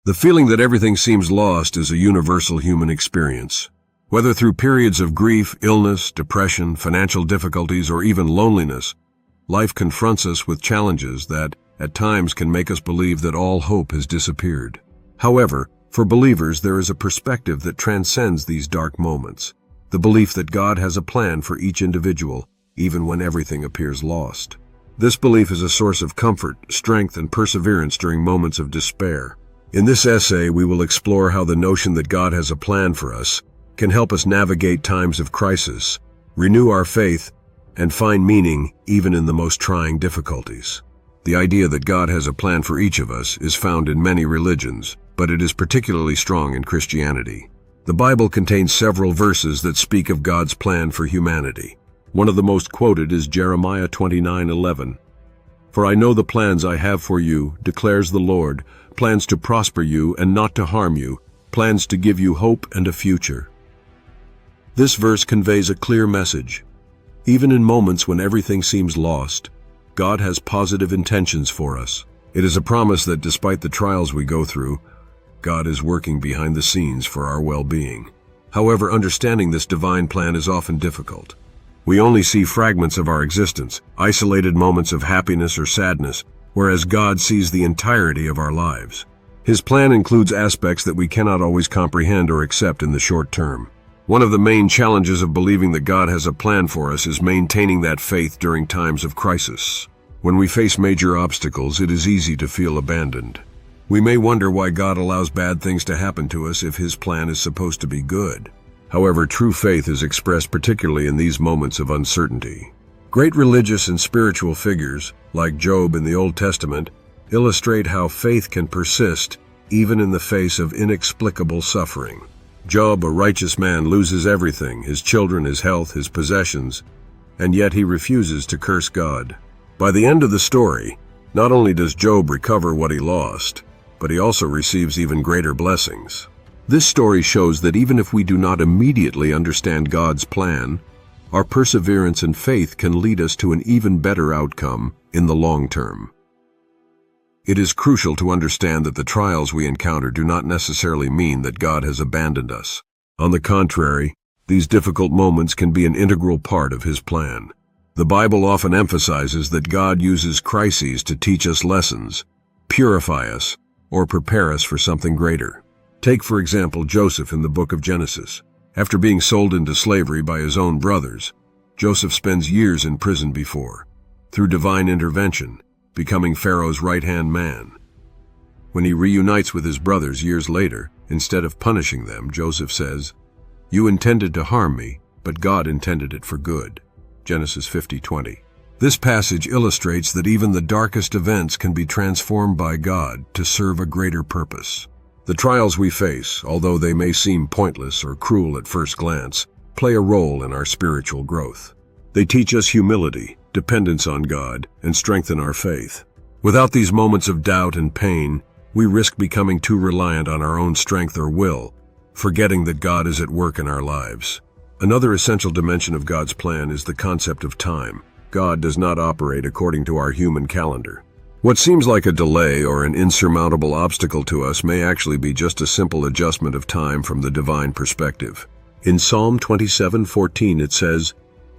The feeling that everything seems lost is a universal human experience. Whether through periods of grief, illness, depression, financial difficulties, or even loneliness, life confronts us with challenges that, at times, can make us believe that all hope has disappeared. However, for believers, there is a perspective that transcends these dark moments. The belief that God has a plan for each individual, even when everything appears lost. This belief is a source of comfort, strength, and perseverance during moments of despair. In this essay, we will explore how the notion that God has a plan for us can help us navigate times of crisis, renew our faith, and find meaning even in the most trying difficulties. The idea that God has a plan for each of us is found in many religions, but it is particularly strong in Christianity. The Bible contains several verses that speak of God's plan for humanity. One of the most quoted is Jeremiah 29:11. "For I know the plans I have for you, declares the Lord, plans to prosper you and not to harm you, plans to give you hope and a future." This verse conveys a clear message. Even in moments when everything seems lost, God has positive intentions for us. It is a promise that despite the trials we go through, God is working behind the scenes for our well-being. However, understanding this divine plan is often difficult. We only see fragments of our existence, isolated moments of happiness or sadness, whereas God sees the entirety of our lives. His plan includes aspects that we cannot always comprehend or accept in the short term. One of the main challenges of believing that God has a plan for us is maintaining that faith during times of crisis. When we face major obstacles, it is easy to feel abandoned. We may wonder why God allows bad things to happen to us if His plan is supposed to be good. However, true faith is expressed particularly in these moments of uncertainty. Great religious and spiritual figures, like Job in the Old Testament, illustrate how faith can persist even in the face of inexplicable suffering. Job, a righteous man, loses everything, his children, his health, his possessions, and yet he refuses to curse God. By the end of the story, not only does Job recover what he lost, but he also receives even greater blessings. This story shows that even if we do not immediately understand God's plan, our perseverance and faith can lead us to an even better outcome in the long term. It is crucial to understand that the trials we encounter do not necessarily mean that God has abandoned us. On the contrary, these difficult moments can be an integral part of His plan. The Bible often emphasizes that God uses crises to teach us lessons, purify us, or prepare us for something greater. Take, for example, Joseph in the book of Genesis. After being sold into slavery by his own brothers, Joseph spends years in prison before, through divine intervention, becoming Pharaoh's right-hand man. When he reunites with his brothers years later, instead of punishing them, Joseph says, "You intended to harm me, but God intended it for good." Genesis 50:20. This passage illustrates that even the darkest events can be transformed by God to serve a greater purpose. The trials we face, although they may seem pointless or cruel at first glance, play a role in our spiritual growth. They teach us humility, dependence on God, and strengthen our faith. Without these moments of doubt and pain, we risk becoming too reliant on our own strength or will, forgetting that God is at work in our lives. Another essential dimension of God's plan is the concept of time. God does not operate according to our human calendar. What seems like a delay or an insurmountable obstacle to us may actually be just a simple adjustment of time from the divine perspective. In Psalm 27:14 it says,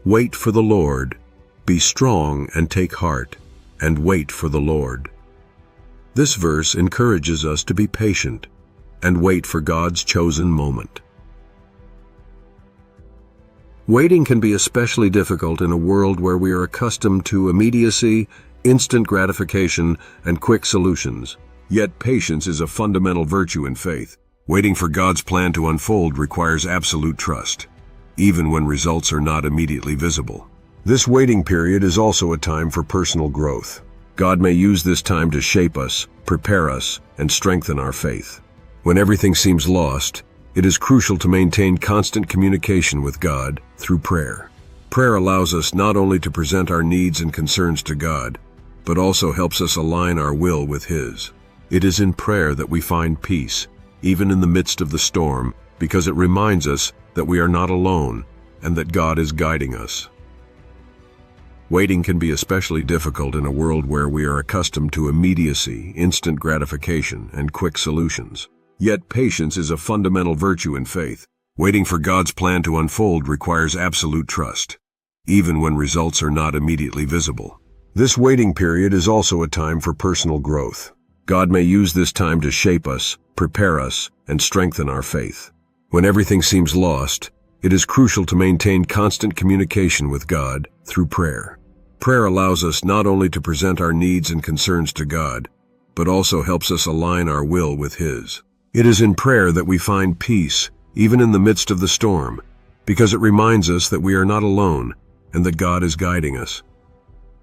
"Wait for the Lord, be strong and take heart, and wait for the Lord." This verse encourages us to be patient and wait for God's chosen moment. Waiting can be especially difficult in a world where we are accustomed to immediacy, instant gratification, and quick solutions. Yet patience is a fundamental virtue in faith. Waiting for God's plan to unfold requires absolute trust, even when results are not immediately visible. This waiting period is also a time for personal growth. God may use this time to shape us, prepare us, and strengthen our faith. When everything seems lost, it is crucial to maintain constant communication with God through prayer. Prayer allows us not only to present our needs and concerns to God, but also helps us align our will with His. It is in prayer that we find peace, even in the midst of the storm, because it reminds us that we are not alone and that God is guiding us. Waiting can be especially difficult in a world where we are accustomed to immediacy, instant gratification, and quick solutions. Yet patience is a fundamental virtue in faith. Waiting for God's plan to unfold requires absolute trust, even when results are not immediately visible. This waiting period is also a time for personal growth. God may use this time to shape us, prepare us, and strengthen our faith. When everything seems lost, it is crucial to maintain constant communication with God through prayer. Prayer allows us not only to present our needs and concerns to God, but also helps us align our will with His. It is in prayer that we find peace, even in the midst of the storm, because it reminds us that we are not alone and that God is guiding us.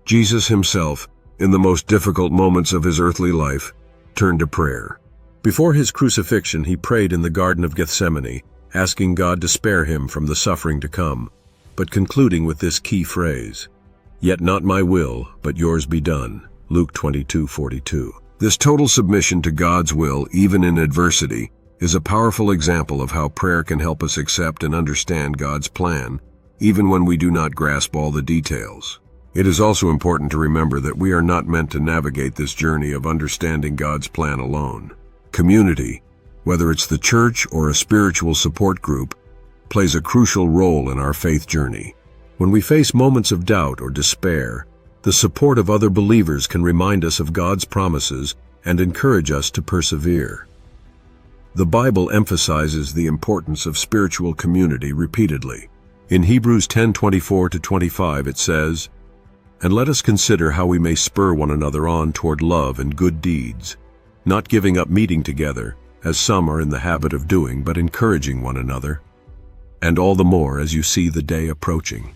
Jesus Himself, in the most difficult moments of His earthly life, turned to prayer. Before His crucifixion, He prayed in the Garden of Gethsemane, asking God to spare Him from the suffering to come, but concluding with this key phrase, "Yet not my will, but yours be done." Luke 22:42. This total submission to God's will, even in adversity, is a powerful example of how prayer can help us accept and understand God's plan, even when we do not grasp all the details. It is also important to remember that we are not meant to navigate this journey of understanding God's plan alone. Community, whether it's the church or a spiritual support group, plays a crucial role in our faith journey. When we face moments of doubt or despair, the support of other believers can remind us of God's promises and encourage us to persevere. The Bible emphasizes the importance of spiritual community repeatedly. In Hebrews 10:24-25 it says, "And let us consider how we may spur one another on toward love and good deeds, not giving up meeting together, as some are in the habit of doing, but encouraging one another, and all the more as you see the day approaching."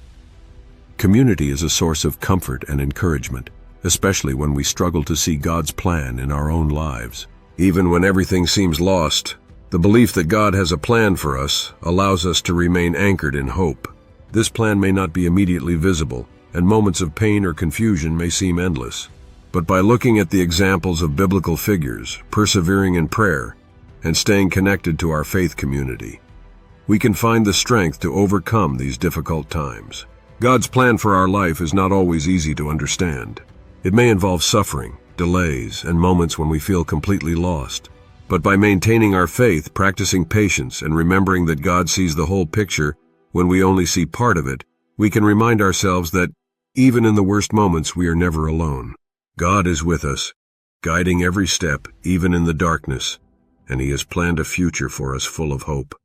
Community is a source of comfort and encouragement, especially when we struggle to see God's plan in our own lives. Even when everything seems lost, the belief that God has a plan for us allows us to remain anchored in hope. This plan may not be immediately visible, and moments of pain or confusion may seem endless. But by looking at the examples of biblical figures, persevering in prayer, and staying connected to our faith community, we can find the strength to overcome these difficult times. God's plan for our life is not always easy to understand. It may involve suffering, delays, and moments when we feel completely lost. But by maintaining our faith, practicing patience, and remembering that God sees the whole picture when we only see part of it, we can remind ourselves that even in the worst moments, we are never alone. God is with us, guiding every step, even in the darkness, and He has planned a future for us full of hope.